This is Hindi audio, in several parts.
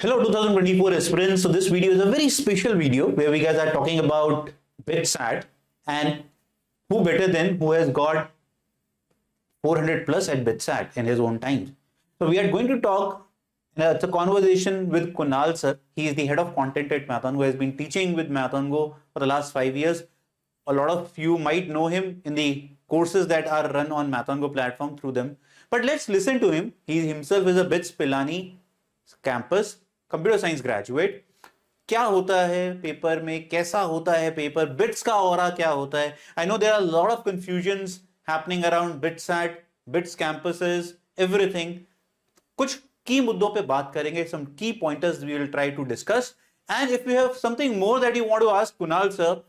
Hello 2024 aspirants. So this video is a very special video where we guys are talking about BitSat and who better than who has got 400 plus at BitSat in his own time. So we are going to talk, it's a conversation with Kunal sir. He is the head of content at Marathon who has been teaching with Marathon Go for the last 5 years. A lot of you might know him in the courses that are run on Marathon Go platform through them. But let's listen to him. He himself is a BITS Pilani campus computer science graduate. क्या होता है पेपर में, कैसा होता है पेपर, बिट्स का ऑरा क्या होता है. I know there are lot of confusions happening around BITSAT, BITS campuses, everything. कुछ की मुद्दों पे बात करेंगे, सम की pointers we will try to discuss. And if you have something more that you want to ask Kunal sir,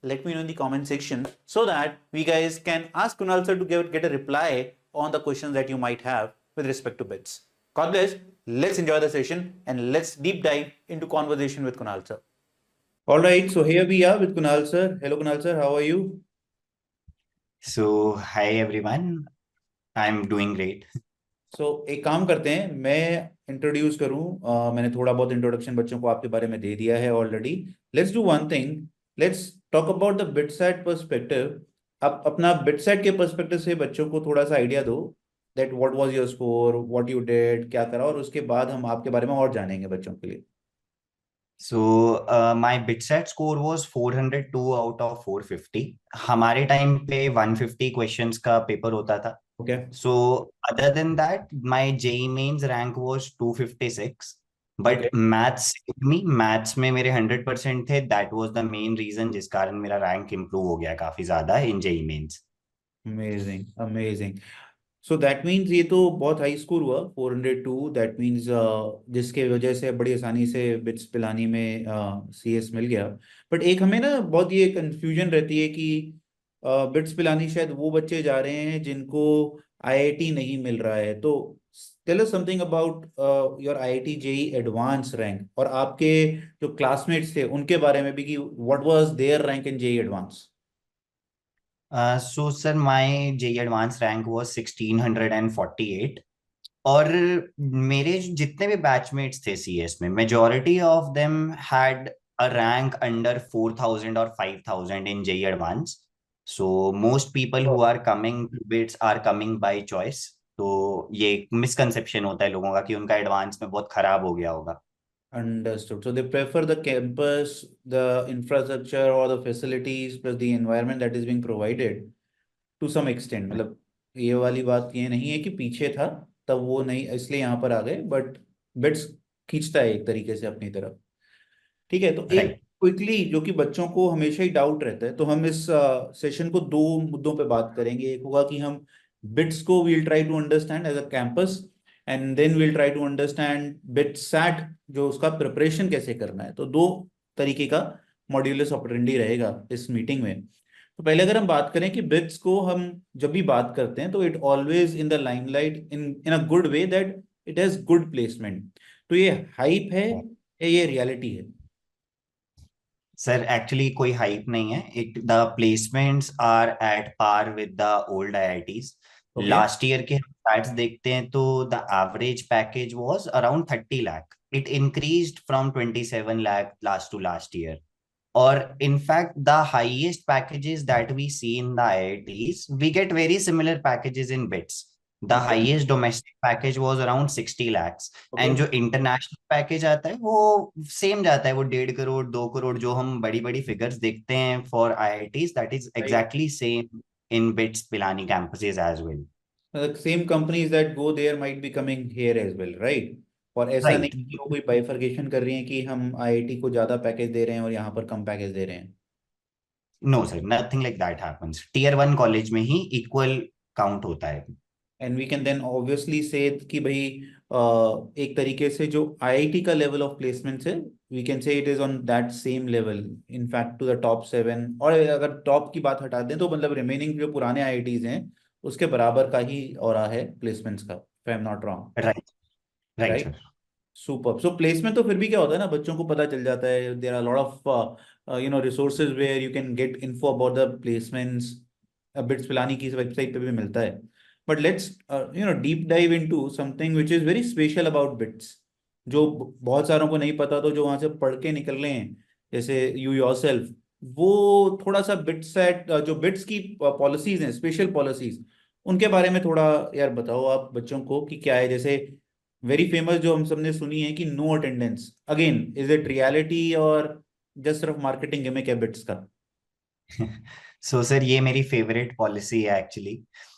let me know in the comment section so that we guys can ask Kunal sir to get a reply on the questions that you might have with respect to bits. God bless. Let's enjoy the session and let's deep dive into conversation with Kunal sir. All right, so here we are with Kunal sir. Hello Kunal sir, how are you? So, hi everyone. I'm doing great. So एक काम करते हैं, मैं इंट्रोड्यूस करूं. मैंने थोड़ा बहुत इंट्रोडक्शन बच्चों को आपके बारे में दे दिया है already. Let's do one thing, let's talk about the BITSAT perspective. आप अपना बिटसेट के पर्सपेक्टिव से बच्चों को थोड़ा सा आइडिया दो that what was your score, what you did, क्या करा, और उसके बाद हम आपके बारे में और जानेंगे बच्चों के लिए. So, my BitSat score was 402 out of 450. हमारे टाइम पे 150 क्वेश्चंस का पेपर होता था. Okay. So, other than that, my JEE mains rank was 256. But Okay. Maths में मेरे 100% थे. That was the main reason जिस कारण मेरा रैंक इम्प्रूव हो गया काफी ज्यादा इन JEE mains. Amazing amazing. So that means ये तो बहुत हाई स्कोर हुआ 402. दैट मीन्स जिसके वजह से बड़ी आसानी से बिट्स पिलानी में CS मिल गया. बट एक हमें ना बहुत ये कंफ्यूजन रहती है कि बिट्स पिलानी शायद वो बच्चे जा रहे हैं जिनको IIT नहीं मिल रहा है. तो tell us something about your IIT JEE advance rank और आपके जो क्लासमेट्स थे उनके बारे में भी कि what was their rank in JEE advance. So sir, my JEE advanced rank was 1648. और मेरे जितने भी बैचमेट्स थे CS में, majority of them had a rank under 4000 और 5000 in JEE advance. So most people who are coming to BITS are coming by choice. तो ये मिसकंसेप्शन होता है लोगों का कि उनका एडवांस में बहुत खराब हो गया होगा. Understood. So they prefer the campus, the infrastructure or the facilities plus the environment that is being provided to some extent. मतलब ये वाली बात ये नहीं है कि पीछे था तब वो नहीं इसलिए यहाँ पर आ गए, बट बिट्स खींचता है एक तरीके से अपनी तरफ. ठीक है, तो एक राइट. क्विकली जो कि बच्चों को हमेशा ही डाउट रहता है, तो हम इस सेशन को दो मुद्दों पे बात करेंगे. एक होगा कि हम बिट्स को we'll try to understand as a campus and then we'll try to understand BITSAT जो उसका प्रिपरेशन कैसे करना है. तो दो तरीके का मॉड्यूलस ऑपरेंडी रहेगा इस मीटिंग में. तो पहले अगर हम बात करें कि बिट्स को हम जब भी बात करते हैं तो it always in the limelight in in a good way that it has good placement. तो ये हाइप है या ये रियलिटी है? सर एक्चुअली कोई हाइप नहीं है. It the placements are at par with the old IITs. Okay. Last year के स्टैट्स देखते हैं तो the average package was around 30 lakh. It increased from 27 lakh last to last year. और in fact the highest packages that we see in the IITs, we get very similar packages in bits. The okay. highest domestic package was around 60 lakhs. Okay. And जो international package आता है वो सेम जाता है. वो 1.5 करोड़ 2 करोड़ जो हम बड़ी बड़ी फिगर्स देखते हैं for IITs, that is exactly same in bits Pilani campuses as well. The same companies that go there might be coming here as well, right? और ऐसा नहीं Right. कि वो कोई बाइफर्केशन कर रही है कि हम IIT को ज्यादा पैकेज दे रहे हैं और यहाँ पर कम पैकेज दे रहे हैं. No sir, nothing like that happens. Tier 1 college में ही equal count होता है. And we can then obviously say कि भाई एक तरीके से जो IIT का लेवल ऑफ प्लेसमेंट है we can say it is on that same level in fact to the top 7. और अगर टॉप की बात हटा दें तो मतलब रिमेनिंग जो पुराने IITs हैं उसके बराबर का ही और है प्लेसमेंट्स का, if I am not wrong. Right. Right right. sir. Super. So placement तो फिर भी क्या होता है ना, बच्चों को पता चल जाता है. There are lot of resources where you can get info about the placements. BITS Pilani की वेबसाइट पे भी मिलता है. But let's deep dive into something which is very special about BITS. जो बहुत सारों को नहीं पता, तो जो वहां से पढ़ के निकल रहे हैं, जैसे यू योरसेल्फ, वो थोड़ा सा बिट सेट, जो बिट्स की पॉलिसीज हैं, स्पेशल पॉलिसीज, उनके बारे में थोड़ा यार बताओ आप बच्चों को कि क्या है। जैसे वेरी फेमस जो हम सबने सुनी है कि no attendance, again is it reality और जस्ट सिर्फ मार्केटिंग गिमिक है बिट्स का? सो सर, ये मेरी फेवरेट पॉलिसी है actually,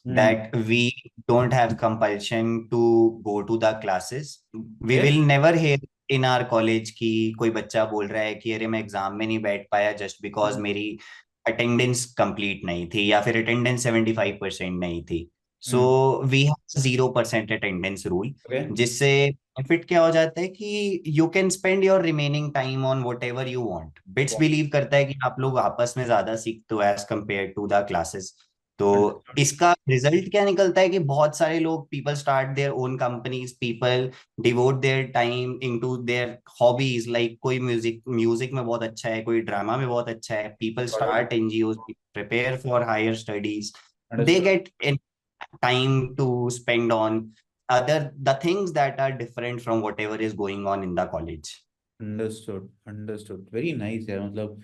hmm. That we don't have compulsion to go to the classes. We okay. Will never hear in our college कि कोई बच्चा बोल रहा है कि अरे मैं एग्जाम में नहीं बैठ पाया जस्ट बिकॉज मेरी अटेंडेंस कंप्लीट नहीं थी, या फिर अटेंडेंस 75% नहीं थी। So hmm. We have 0% attendance rule, okay. जिससे बेनिफिट क्या हो जाता है कि you can spend your remaining time on whatever you want. BITS believe करता है कि आप लोग आपस में ज्यादा सीखते हो as compare to the classes. तो अंडरस्टूड। इसका रिजल्ट क्या निकलता है कि बहुत सारे लोग, people start their own companies, people devote their time into their hobbies, like कोई म्यूजिक म्यूजिक में बहुत अच्छा है, कोई ड्रामा में बहुत अच्छा है, people start NGO, prepare for higher studies, they understood. get in time to spend on other the things that are different from whatever is going on in the college. Understood. Understood. Very nice यार। मतलब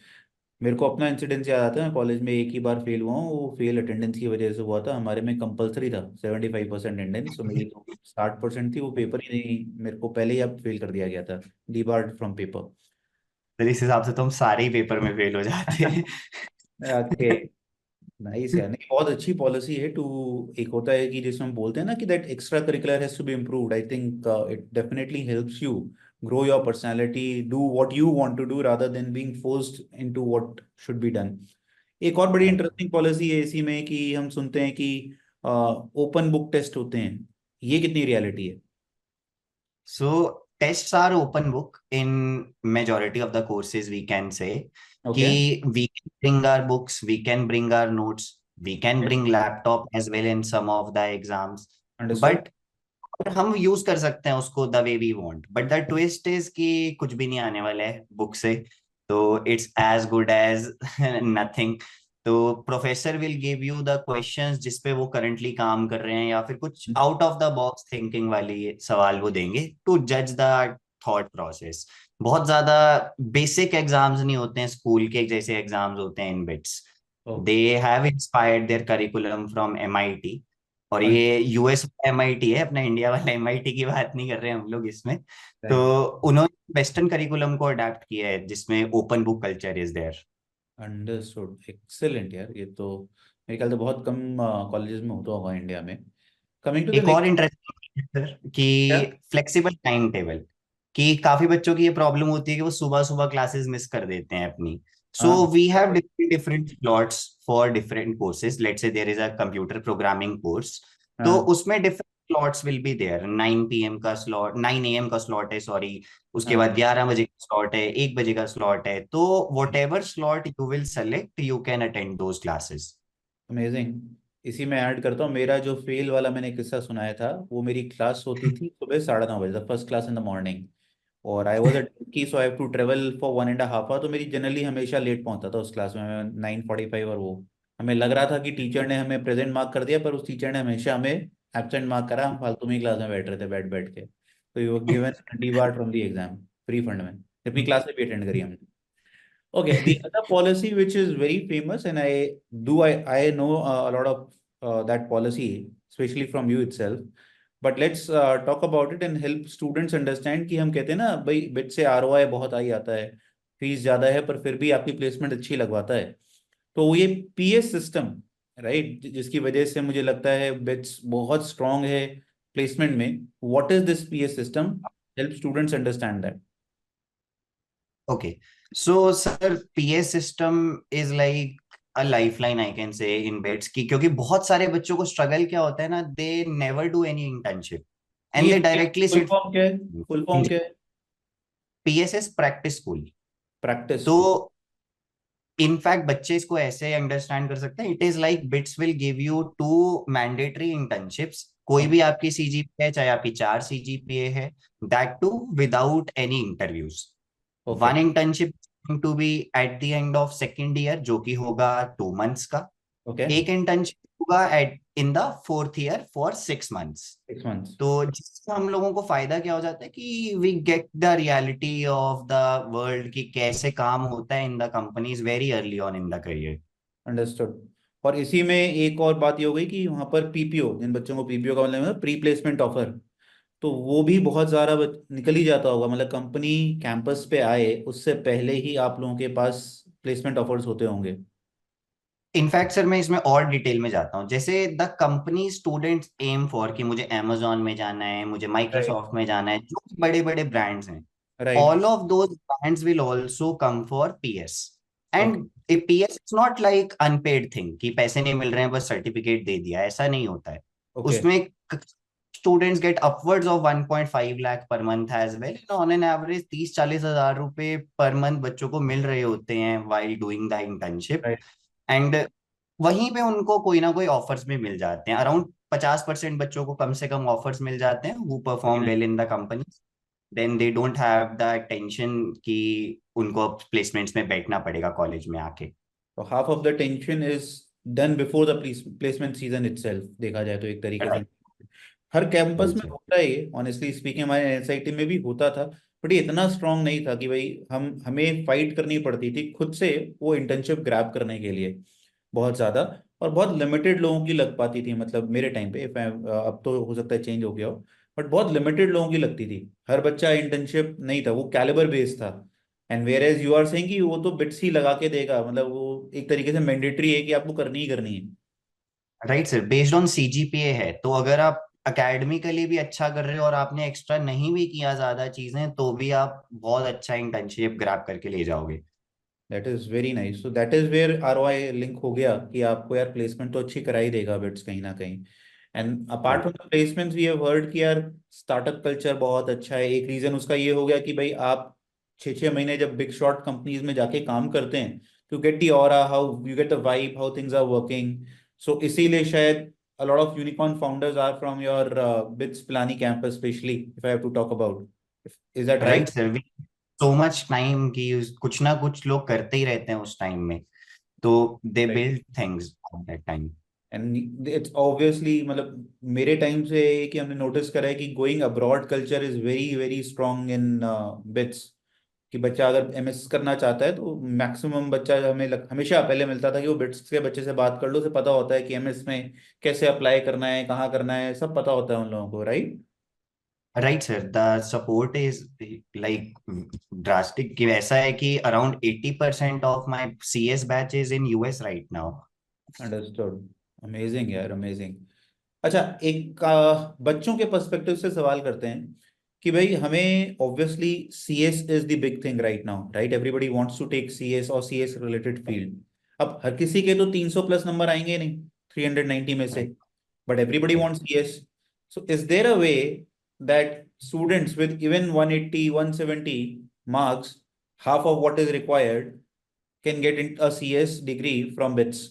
मेरे को अपना इंसिडेंस याद आता है। मैं कॉलेज में एक ही बार फेल हुआ हूँ, वो फेल अटेंडेंस की वजह से हुआ था। हमारे में कंपलसरी था 75% अटेंडेंस, तो मेरी तो 60% थी। वो पेपर ही नहीं, मेरे को पहले ही अब फेल कर दिया गया था, डिबार्ड फ्रॉम पेपर। तो इस हिसाब से तो हम सारे ही पेपर में फेल हो जाते हैं। ओके। नाइस यार। नहीं, बहुत अच्छी पॉलिसी है टू। एक होता है कि जिसमें हम बोलते हैं ना कि that extra curricular has to be improved. I think it definitely helps you grow your personality, do what you want to do rather than being forced into what should be done. एक और बड़ी इंटरेस्टिंग पॉलिसी है इसी में कि हम सुनते हैं कि ओपन बुक टेस्ट होते हैं। ये कितनी रियलिटी है? So tests are open book in majority of the courses, we can say. Okay. कि we can bring our books, we can bring our notes, we can bring laptop as well in some of the exams, understood. but और हम यूज कर सकते हैं उसको the way we want. But the twist is कि कुछ भी नहीं आने वाला है बुक से, तो it's as good as nothing. तो professor will give you the questions जिस पे वो करंटली काम कर रहे हैं, या फिर कुछ out of the box thinking वाली सवाल वो देंगे टू जज द थॉट प्रोसेस। बहुत ज्यादा बेसिक एग्जाम्स नहीं होते हैं स्कूल के जैसे एग्जाम्स होते हैं in BITS. They have inspired their curriculum from MIT, और ये यूएस एमआईटी है, अपना इंडिया वाला एमआईटी की बात नहीं कर रहे हैं हम लोग इसमें। तो उन्होंने वेस्टर्न करिकुलम को अडेप्ट किया है जिसमें open book culture is there. Understood. Excellent यार। ये तो मेरे ख्याल से बहुत कम कॉलेजेस में होता होगा इंडिया में। कमिंग टू द एक और नेक्स्ट। इंटरेस्टिंग सर क्या? कि फ्लेक्सिबल टाइम टेबल, कि काफी बच्चों की ये प्रॉब्लम होती है कि वो सुबह सुबह क्लासेस मिस कर देते हैं अपनी। सो हाँ। We have different different slots for different courses. Let's say there is a computer programming course, तो हाँ। उसमें different slots will be there. 9 PM का स्लॉट, 9 AM का स्लॉट है, सॉरी। उसके हाँ। बाद 11 बजे का स्लॉट है, 1 बजे का स्लॉट है। तो what ever slot you will select, you can attend those classes. Amazing. इसी में ऐड करता हूँ, मेरा जो फेल वाला मैंने किस्सा सुनाया था, वो मेरी क्लास होती थी सुबह 9:30 बजे, first class in the morning. और आई वॉज की so I have to travel for 1.5 hour, तो मेरी जनरली हमेशा लेट पहुंचता था उस क्लास में मैं 9:45। और वो हमें लग रहा था कि टीचर ने हमें प्रेजेंट मार्क कर दिया, पर उस टीचर ने हमेशा हमें एब्सेंट मार्क करा। हम फालतू में क्लास में बैठ रहे थे, बैठ बैठ के। तो you given D bar from the exam, free fund में, जबकि क्लासेस भी अटेंड करी हमने। Okay, the other policy which is very famous, and I know a lot of that policy, especially from you itself. But let's talk about it and help students understand कि हम कहते हैं ना भाई बिट से आरओआई बहुत आई आता है, फीस ज्यादा है पर फिर भी आपकी प्लेसमेंट अच्छी लगवाता है। तो वो ये पीएस सिस्टम, राइट, जिसकी वजह से मुझे लगता है बिट्स बहुत स्ट्रांग है प्लेसमेंट में। What is this PS system? Help students understand that. Okay, so sir PS system is like a lifeline I can say in bets की, क्योंकि बहुत सारे बच्चों को स्ट्रगल क्या होता है ना, they never do any internship and नहीं, they directly full sit. Form क्या है? फुल फॉर्म क्या है? PSS practice school. प्रैक्टिस तो स्कूल। इनफैक्ट बच्चे इसको ऐसे अंडरस्टैंड कर सकते हैं, it is like BITS will give you 2 mandatory internships. कोई भी आपकी सीजीपीए है, चाहे आपकी 4 सीजीपीए है, that too without any interviews. Okay. One internship to be at the end of second year, जो कि होगा 2 मंथ्स का। ओके। एक इंटर्नशिप होगा at in the fourth year for 6 months. 6 months. तो जिससे हम लोगों को फायदा क्या हो जाता है कि we get the reality of the world कि कैसे काम होता है in the companies very early on in the career. Understood. और इसी में एक और बात ये हो गई कि वहाँ पर पीपीओ, जिन बच्चों को पीपीओ का मतलब प्री प्लेसमेंट ऑफर, तो वो भी बहुत ज़्यादा निकल ही जाता होगा. मतलब कंपनी कैंपस पे आए उससे पहले ही आप लोगों के पास प्लेसमेंट ऑफर्स होते होंगे. इनफैक्ट सर मैं इसमें और डिटेल में जाता हूँ. जैसे the company students aim for कि मुझे amazon में जाना है, मुझे राइट. माइक्रोसॉफ्ट में जाना है, जो बड़े बड़े ब्रांड्स हैं, right. all of those brands will also come for PS. Okay. And a PS is not like unpaid thing कि पैसे नहीं मिल रहे हैं बस सर्टिफिकेट दे दिया, ऐसा नहीं होता है. ओके. उसमें students gate upwards of 1.5 lakh per month as well. And on an average 30-40 हजार रुपए पर मंथ बच्चों को मिल रहे होते हैं while doing the internship. Right. And वहीं पे उनको कोई ना कोई ऑफर्स भी मिल जाते हैं. अराउंड 50% बच्चों को कम से कम ऑफर्स मिल जाते हैं who perform well in the company. Then they don't have the tension कि उनको प्लेसमेंट्स में बैठना पड़ेगा कॉलेज में आके. तो half of the tension is done before the placement season itself, देखा जाए तो एक तरीके से. राइट. हर कैंपस राइट में सर. होता है ये, ऑनेस्टली स्पीकिंग हमारे एनआईटी में भी होता था. बट ये इतना स्ट्रांग नहीं था कि भाई हमें फाइट करनी पड़ती थी खुद से वो इंटर्नशिप ग्रैब करने के लिए, बहुत ज़्यादा. और बहुत लिमिटेड लोगों की लग पाती थी, मतलब मेरे टाइम पे. अब तो हो सकता है चेंज हो गया हो, बट बहुत लिमिटेड लोगों की लगती थी. हर बच्चा इंटर्नशिप नहीं था, वो कैलिबर बेस्ड था. And whereas you are saying कि वो तो बिट्स ही लगा के देगा, मतलब वो एक तरीके से मैंडेटरी है कि आपको करनी ही करनी है. Right sir. Based on CGPA है, तो अगर आप अकेडमिकली भी अच्छा कर रहे हो और आपने एक्स्ट्रा नहीं भी किया ज्यादा चीजें, तो भी आप बहुत अच्छा इंटर्नशिप ग्रैब करके ले जाओगे. That is very nice. So that is where ROI link हो गया कि आपको यार प्लेसमेंट तो अच्छी करा ही देगा बिट्स कहीं ना कहीं. And apart right. From the placements we have heard कि यार स्टार्टअप कल्चर बहुत अच्छा है. एक रीजन उसका ये हो गया कि भाई आप 6 6 महीने जब बिग शॉट कंपनीज में जाके काम करते हैं, तो get the aura, how you get the vibe, how things are working. So इसीलिए शायद a lot of unicorn founders are from your BITS Pilani campus, especially if I have to talk about. Is that right right? Sir. So much time कि कुछ ना कुछ लोग करते ही रहते हैं उस टाइम में, तो दे Right. Build things at that time. And it's obviously, मतलब मेरे टाइम से कि हमने नोटिस करा है कि going abroad culture is very very strong in bits. कि बच्चा अगर एमएस करना चाहता है तो मैक्सिमम बच्चा हमेशा पहले मिलता था कि वो बिट्स के बच्चे से बात कर लो, उसे पता होता है कि एमएस में कैसे अप्लाई करना है, कहाँ करना है, सब पता होता है उन लोगों को. Right. Right sir. The support is like drastic कि ऐसा है कि around 80% of my CS batch is in US right now. Understood. Amazing यार, अमेजिंग. अच्छा, एक बच्चों के पर्सपेक्टिव से सवाल करते हैं कि भाई हमें obviously CS is the big thing right now, right? Everybody wants to take CS और सीएस रिलेटेड फील्ड. अब हर किसी के तो 300 प्लस नंबर आएंगे नहीं 390 में से, right. But everybody right. Wants CS. So is there a way that students with even 180 170 marks, half of what is required, can get in a CS degree from BITS?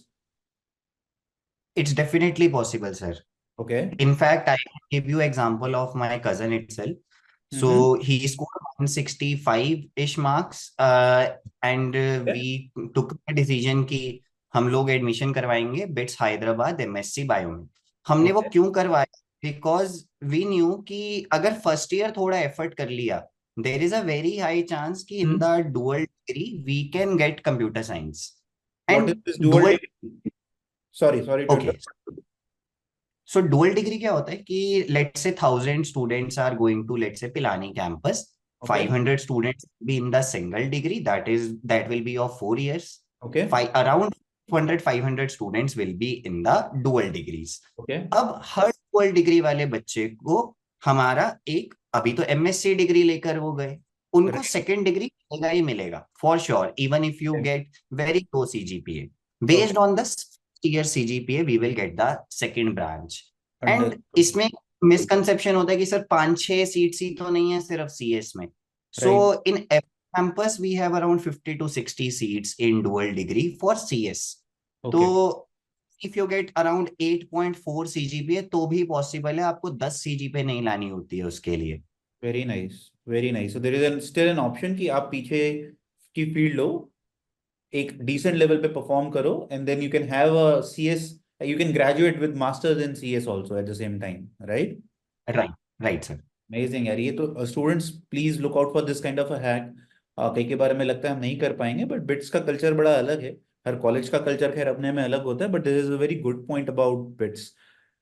It's definitely possible sir. Okay. In fact, I can give you example of my cousin itself. So Mm-hmm. he scored 165-ish marks, and we took a decision कि हम लोग एडमिशन करवाएंगे बिट्स हैदराबाद एमएससी बायो में. हमने वो Okay. क्यों करवाया? बिकॉज वी न्यू कि अगर फर्स्ट ईयर थोड़ा एफर्ट कर लिया, there is a very high chance कि in Hmm. The dual degree we can get computer science. What is and this dual dual. degree? Sorry to okay. interrupt. So dual degree क्या होता है कि let's say 1000 students are going to let's say Pilani campus. Okay. 500 students be in the single degree that will be of 4 years. Okay. Around 200-500 students will B in the dual degrees. Okay. अब हर डुअल डिग्री वाले बच्चे को हमारा एक, अभी तो एमएससी डिग्री लेकर वो गए, उनको Right. सेकेंड डिग्री मिलेगा ही मिलेगा for sure, even if you Okay. Get very low CGPA. Okay. Based on the year CGPA we will get the second branch. And Understood. इसमें मिसकंसेप्शन होता है कि सर 5-6 सीट्स ही तो नहीं है सिर्फ सीएस में. सो Right. In campus we have around 50 to 60 seats in dual degree for CS. तो Okay. if you get around 8.4 CGPA तो भी पॉसिबल है, आपको 10 CGPA नहीं लानी होती है उसके लिए. Very nice. Very nice. So there is still an option कि आप पीछे की फील्ड लो, एक डिसेंट लेवल पे परफॉर्म करो, and then you can have a CS You can graduate with masters in CS also at the same time, right? Right, right, sir. Amazing यार, ये तो students please look out for this kind of a hack. कई के बारे में लगता है हम नहीं कर पाएंगे, बट बिट्स का कल्चर बड़ा अलग है। हर कॉलेज का कल्चर खैर अपने में अलग होता है, but this is a very good point about BITS.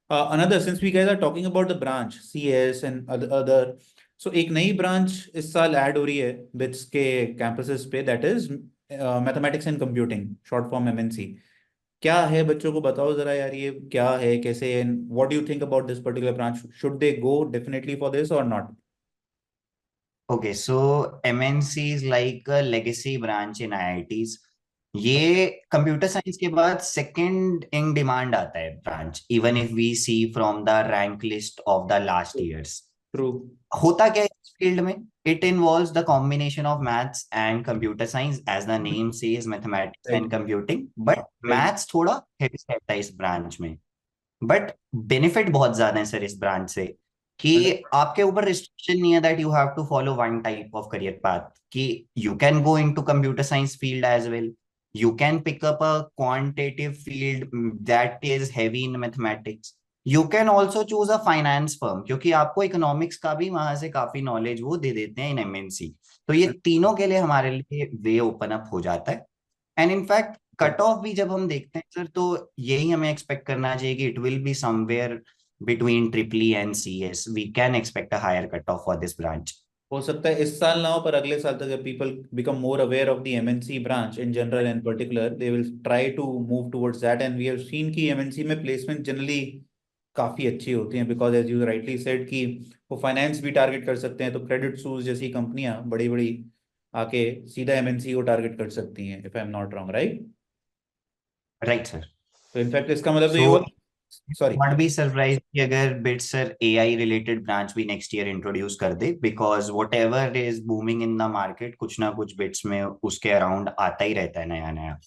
Another, since we guys are talking about the branch CS and other, so एक नई ब्रांच इस साल ऐड हो रही है बिट्स के कैंपसेस पे, that is mathematics and computing, short form MNC. क्या है बच्चों को बताओ जरा यार, ये क्या है, कैसे, and what do you think about this particular branch? Should they go definitely for this और not? Okay, so MNC is like a legacy branch in IITs. ये कंप्यूटर साइंस के बाद सेकंड इन डिमांड आता है branch, even if we see from the rank list of the last years. True. होता क्या है इस फील्ड में? It involves the combination of maths and computer science, as the name says mathematics right. And computing, but right. Maths थोड़ा हेवी रहता है इस ब्रांच में। बट बेनिफिट बहुत ज्यादा है सर इस ब्रांच से, कि आपके ऊपर रिस्ट्रिक्शन नहीं है that you have to follow one type of career path, कि you can go into computer science field as well, you can pick up a quantitative field that is heavy in mathematics, you can also choose a finance firm, क्योंकि आपको इकोनॉमिक्स का भी वहां से काफी नॉलेज वो दे देते हैं इन एमएनसी। तो ये तीनों के लिए हमारे लिए वे ओपन अप हो जाता है। एंड इनफैक्ट कट ऑफ भी जब हम देखते हैं सर, तो यही हमें एक्सपेक्ट करना चाहिए कि it will be somewhere between triple E and C S. We can expect a higher cut off for this branch. हो सकता है इस साल ना हो, पर अगले साल तक people become more aware of the MNC branch in general and particular, they will try to move towards that. And we have seen कि एमएनसी में प्लेसमेंट जनरली काफी अच्छी होती हैं, because as you rightly said कि वो फाइनेंस भी टारगेट कर सकते हैं, तो क्रेडिट सूज जैसी कंपनियां बड़ी बड़ी आके सीधा एमएनसी को टारगेट कर सकती हैं, if I am not wrong, right? Right sir. तो इनफैक्ट इसका मतलब तो ये सो हुआ, सॉरी। नॉट बी सरप्राइज कि अगर BITS sir AI related branch भी नेक्स्ट ईयर इंट्रोड्यूस कर दे, because whatever is booming in the market, कुछ ना कुछ बिट्स में उसके अराउंड आता ही रहता है नया नया।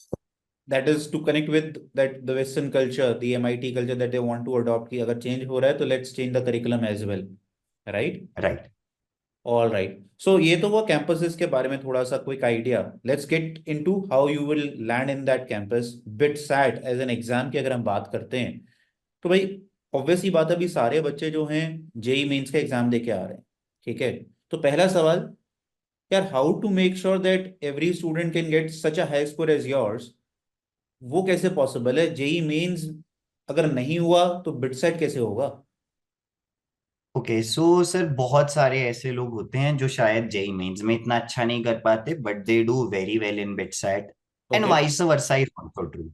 That is to connect with that the western culture, the MIT culture that they want to adopt, कि अगर चेंज हो रहा है तो let's change the curriculum as well, right? Right. All right, so ये तो वो कैंपसेस के बारे में थोड़ा सा quick idea. Let's get into how you will land in that campus. BITSAT as an exam की अगर हम बात करते हैं, तो भाई ऑब्वियसली बात है, अभी सारे बच्चे जो हैं जेई मेंस का एग्जाम दे के आ रहे हैं, ठीक है? तो पहला सवाल, यार how to make sure that every student can get such a high score as yours? वो कैसे पॉसिबल है? जेई मेंस अगर नहीं हुआ तो बिट सेट कैसे होगा? ओके, सो सर बहुत सारे ऐसे लोग होते हैं जो शायद जेई मेंस में इतना अच्छा नहीं कर पाते, but they do very well in BITSAT, and okay. Vice versa is also true, okay.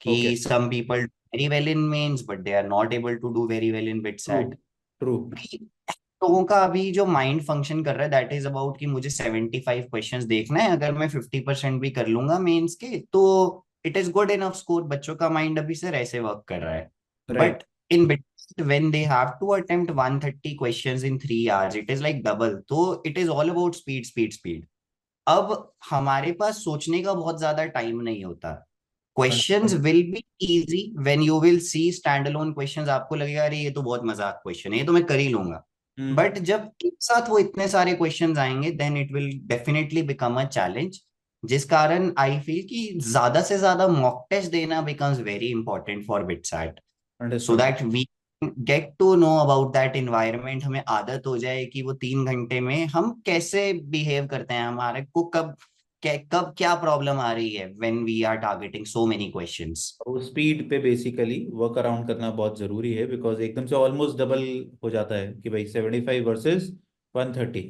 कि some people do very well in mains but they are not able to do very well in true. bitsat। True. लोगों का अभी जो माइंड फंक्शन कर रहा है दैट इज अबाउट कि मुझे 75 क्वेश्चंस देखना है, अगर मैं 50% भी कर लूंगा मेंस के तो it is good enough score. बच्चों का माइंड अभी सर ऐसे वर्क कर रहा है। Right. But in bit when they have to attempt 130 questions in 3 hours, it is like double, तो it is all about speed। अब हमारे पास सोचने का बहुत ज्यादा टाइम नहीं होता। Questions will be easy when you will see stand alone questions, आपको लगेगा अरे ये तो बहुत मजाक क्वेश्चन है, ये तो मैं कर ही लूंगा। हम्म। बट जब एक साथ वो इतने सारे क्वेश्चंस आएंगे then it will definitely become a challenge, जिस कारण आई फील कि ज्यादा से ज्यादा मॉक टेस्ट देना becomes very important for BITSAT, so understood. That we get to know about that environment. हमें आदत हो जाए कि वो 3 घंटे में हम कैसे बिहेव करते हैं, हमारे को कब क्या प्रॉब्लम आ रही है when we are targeting so many questions. वो स्पीड पे बेसिकली वर्क अराउंड करना बहुत जरूरी है, बिकॉज एकदम से ऑलमोस्ट डबल हो जाता है कि भाई 75 versus 130।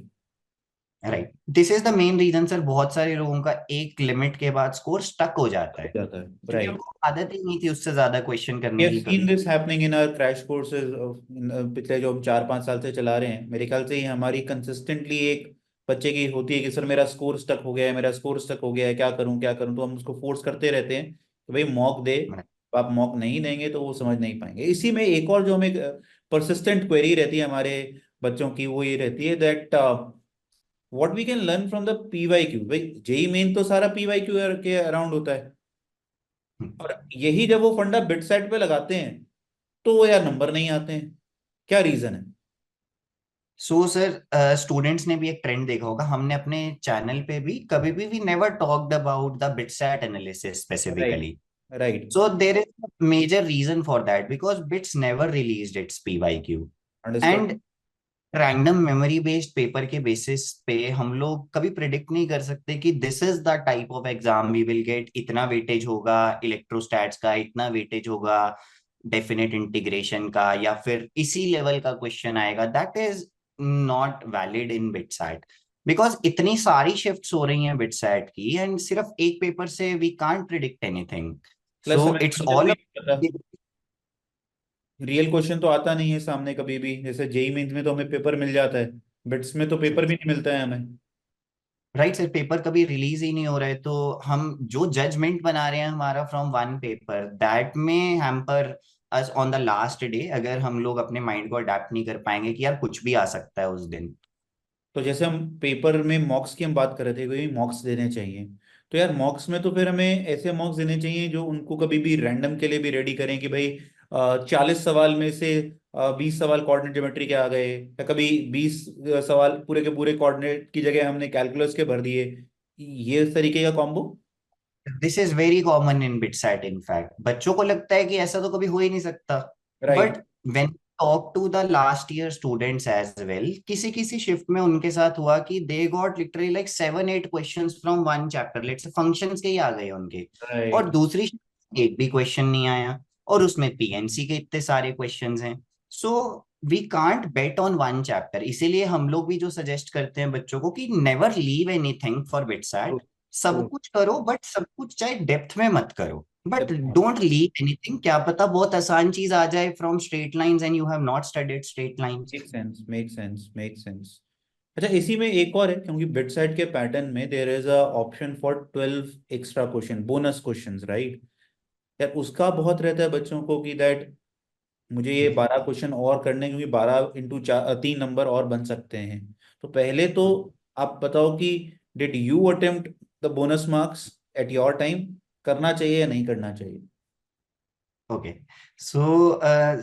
Right, this is the main reason sir, बहुत सारे लोगों का एक लिमिट के बाद स्कोर स्टक हो जाता हो है, जाता है, क्योंकि राइट। उनको आदत ही नहीं थी उससे ज्यादा क्वेश्चन वी करने हैव की सीन कभी। This happening in our crash courses. पिछले जो हम 4-5 साल से चला रहे हैं, मेरे ख्याल से ही हमारी कंसिस्टेंटली एक बच्चे की होती है कि सर मेरा स्कोर स्टक हो गया है, मेरा स्कोर स्टक हो गया है, क्या करूं क्या करूं? तो हम उसको फोर्स करते रहते हैं कि भाई मॉक दे। तो आप मॉक नहीं देंगे तो वो समझ नहीं पाएंगे। इसी में एक और जो हमें परसिस्टेंट क्वेरी रहती है हमारे बच्चों की, वो ये रहती है that what we can learn from the PYQ. भाई जेई मेन तो सारा पीवाईक्यू के अराउंड होता है, और यही जब वो फंडा बिट सेट पे लगाते हैं तो वो यार नंबर नहीं आते हैं। क्या रीजन है? सो सर स्टूडेंट्स ने भी एक ट्रेंड देखा होगा, हमने अपने चैनल पे भी कभी भी we never talked about the BITSAT analysis right. Specifically, right, So there is a major reason for that because bits never released its PYQ. Understood. And random memory based paper के बेसिस पे हम लोग कभी प्रिडिक्ट नहीं कर सकते कि this is the type of exam we will get, इतना वेटेज होगा इलेक्ट्रोस्टैट्स का, इतना वेटेज होगा डेफिनेट इंटीग्रेशन का, या फिर इसी लेवल का क्वेश्चन आएगा। That is not valid in BITSAT because इतनी सारी शिफ्ट्स हो रही हैं बिटसैट की, एंड सिर्फ एक पेपर से we can't predict anything. Plus so हमें इट्स क्वेश्चन भी ऑल, नहीं पता, रियल क्वेश्चन तो आता नहीं है सामने कभी भी। जैसे जेई मेंस में तो हमें पेपर मिल जाता है, बिट्स में तो पेपर भी नहीं मिलता है हमें। राइट सर, पेपर कभी रिलीज ही नहीं हो रहा है, तो हम जो जजमेंट बना रहे हैं हमारा फ्रॉम वन पेपर, दैट में hamper us on the last day, अगर हम लोग अपने माइंड को अडेप्ट नहीं कर पाएंगे कि यार कुछ भी आ सकता है उस दिन। तो जैसे हम पेपर में मॉक्स की हम बात कर रहे थे, कोई मॉक्स देने चाहिए, तो यार मॉक्स में तो फिर हमें ऐसे मॉक्स देने चाहिए जो उनको कभी भी रैंडम के लिए भी रेडी करें कि भाई 40 सवाल में से 20 सवाल कोऑर्डिनेट ज्योमेट्री के आ गए, या कभी 20 सवाल पूरे के पूरे कोऑर्डिनेट की जगह हमने कैलकुलस के भर दिए, ये इस तरीके का combo. This is very common in BITSAT. In fact बच्चों को लगता है कि ऐसा तो कभी हो ही नहीं सकता, but right. When talk to the last year students as well, किसी किसी शिफ्ट में उनके साथ हुआ कि they got literally like 7-8 questions from one chapter, let's say functions के ही आ गए उनके, और राइट। दूसरी shift एक भी क्वेश्चन नहीं आया, और उसमें पीएनसी के इतने सारे क्वेश्चंस हैं। So we can't bet on one chapter, इसीलिए हम लोग भी जो सजेस्ट करते हैं बच्चों को कि never leave anything for true. BITSAT. True. सब कुछ करो, बट सब कुछ चाहे डेप्थ में मत करो, बट डोंट लीव एनीथिंग। क्या पता बहुत आसान चीज आ जाए from straight lines and you have not studied straight lines. Make sense, make sense, make sense. अच्छा, इसी में एक और है, क्योंकि बिट साइड के पैटर्न में there is a option for 12 extra question, bonus questions, right. यार उसका बहुत रहता है बच्चों को कि दैट मुझे ये 12 क्वेश्चन और करने हैं, क्योंकि 12 × 3 नंबर और बन सकते हैं। तो पहले तो आप बताओ कि did you attempt the bonus marks at your time, करना चाहिए या नहीं करना चाहिए? Okay, so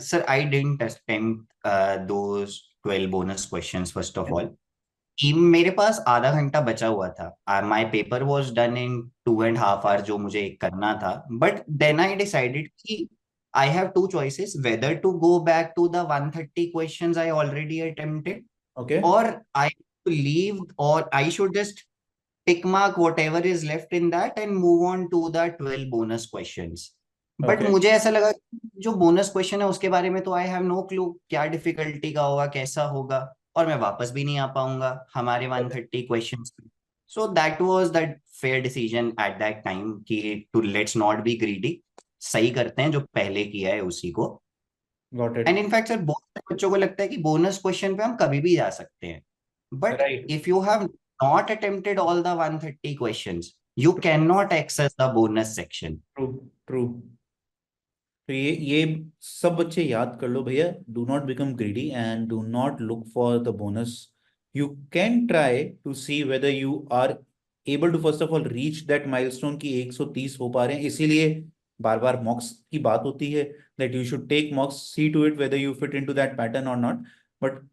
sir, I didn't attempt those 12 bonus questions first of all. कि मेरे पास आधा घंटा बचा हुआ था, my paper was done in 2.5 hour जो मुझे करना था, बट देन आई डिसाइडेड कि I have two choices, whether to go back to the 130 questions I already attempted, okay. और आई लीव, और I should just tick mark whatever is left in that and move on to the 12 bonus questions. But okay. मुझे ऐसा लगा कि जो बोनस क्वेश्चन है उसके बारे में तो आई हैव नो क्लू क्या डिफिकल्टी का होगा, कैसा होगा, और मैं वापस भी नहीं आ पाऊंगा हमारे 130 क्वेश्चंस पे। So that was that fair decision at that time कि to let's not be greedy, सही करते हैं जो पहले किया है उसी को। Got and it. In fact sir बहुत बच्चों को लगता है कि बोनस क्वेश्चन पे हम कभी भी जा सकते हैं, but right. if you have not attempted all the 130 questions, you cannot access the bonus section. True. True. तो ये सब बच्चे याद कर लो भैया, do not become greedy and do not look for the bonus. You can try to see whether you are able to first of all reach that milestone की 130 हो पा रहे हैं, इसीलिए बार बार मॉक्स की बात होती है, that you should take mocks, see to it whether you fit into that pattern और नॉट। बट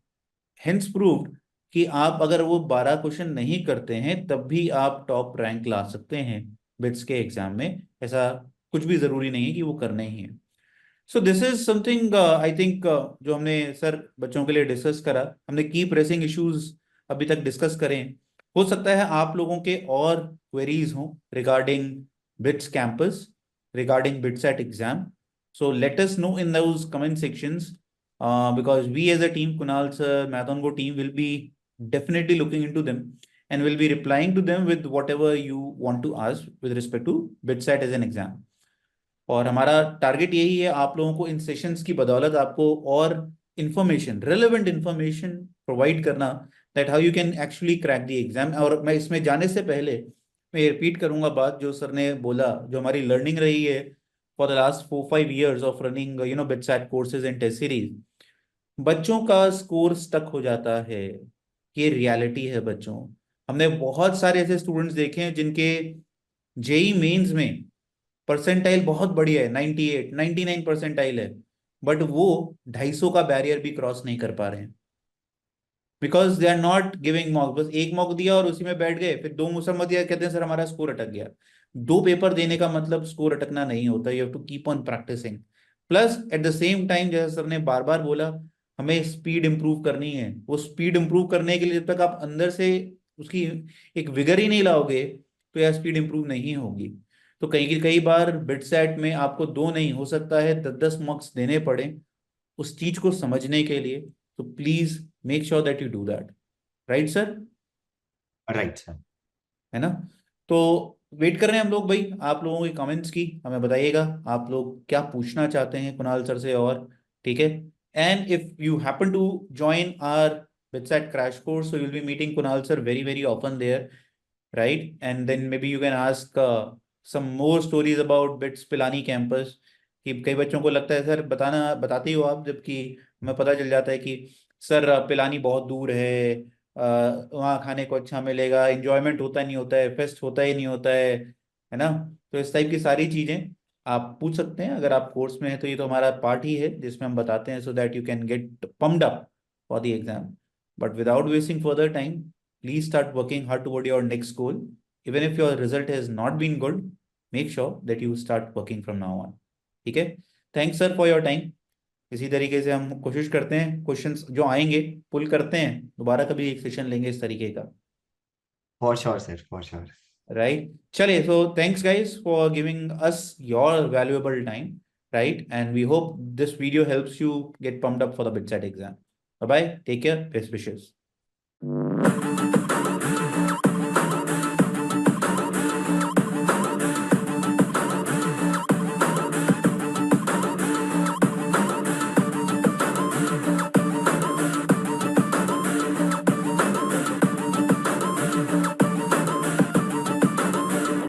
हेंस प्रूव्ड कि आप अगर वो 12 क्वेश्चन नहीं करते हैं तब भी आप टॉप रैंक ला सकते हैं बिट्स के एग्जाम में। ऐसा कुछ भी जरूरी नहीं है कि वो करने ही है। So this is something I think जो हमने सर बच्चों के लिए डिस्कस करा, हमने की प्रेसिंग इश्यूज अभी तक डिस्कस करें। हो सकता है आप लोगों के और क्वेरीज हों regarding BITS campus, regarding BITSAT exam. So let us know in those comment sections, because we as a team, Kunal sir, Marathon Go team will be definitely looking into them and will be replying to them with whatever you want to ask with respect to BitSat as an exam. और हमारा टारगेट यही है आप लोगों को इन सेशंस की बदौलत आपको और इंफॉर्मेशन, रेलेवेंट इंफॉर्मेशन प्रोवाइड करना, that how you can actually crack the exam. और मैं इसमें जाने से पहले मैं रिपीट करूंगा बात जो सर ने बोला, जो हमारी लर्निंग रही है for the last 4-5 years of running BITSAT courses and test series. बच्चों का स्कोर स्टक हो जाता है, ये रियलिटी है बच्चों। हमने बहुत सारे ऐसे स्टूडेंट्स देखे हैं जिनके जेई मेंस में परसेंटाइल बहुत बढ़िया है, 98 99 परसेंटाइल है, बट वो 250 का बैरियर भी क्रॉस नहीं कर पा रहे हैं, because they are not giving mock. बस एक मॉक दिया और उसी में बैठ गए, फिर दो मुसम्मत दिया, कहते हैं सर हमारा स्कोर अटक गया। दो पेपर देने का मतलब स्कोर अटकना नहीं होता, you have to keep on practicing. Plus at the same time, जैसे सर ने बार बार बोला, हमें स्पीड इंप्रूव करनी है। वो स्पीड इंप्रूव करने के लिए जब तक आप अंदर से उसकी एक विगर ही नहीं लाओगे, तो यह स्पीड इंप्रूव नहीं होगी। तो कई बार बिट सेट में आपको दो नहीं, हो सकता है 10-10 मार्क्स देने पड़े उस चीज को समझने के लिए। तो please make sure that you do that. Right sir? Right sir. है ना? तो वेट कर रहे हैं हम लोग भाई आप लोगों के कमेंट्स की। हमें बताइएगा आप लोग क्या पूछना चाहते हैं कुणाल सर से, और ठीक है। And if you happen to join our website crash course, so you'll be meeting Kunal sir very often there, right? And then maybe you can ask some more stories about BITS Pilani campus, कि कई बच्चों को लगता है सर बताते ही हो आप, जबकि हमें पता चल जाता है कि सर पिलानी बहुत दूर है, वहाँ खाने को अच्छा मिलेगा, इंजॉयमेंट होता नहीं होता है, फेस्ट होता ही नहीं होता है ना? तो इस टाइप की सारी चीजें आप पूछ सकते हैं अगर आप कोर्स में हैं। तो ये तो हमारा पार्ट ही है जिसमें हम बताते हैं, so that you can gate pumped up for the exam. But without wasting further time, please start working hard toward your next goal. Even if your result has not been good, make sure that you start working from now on. ठीक है? Thanks sir for your time. इसी तरीके से हम कोशिश करते हैं, क्वेश्चंस जो आएंगे पुल करते हैं, दोबारा कभी एक सेशन लेंगे इस तरीके का। For sure sir, for sure. Right? चलिए, so thanks guys for giving us your valuable time. Right? And we hope this video helps you get pumped up for the BITSAT exam. Bye bye, take care, best wishes.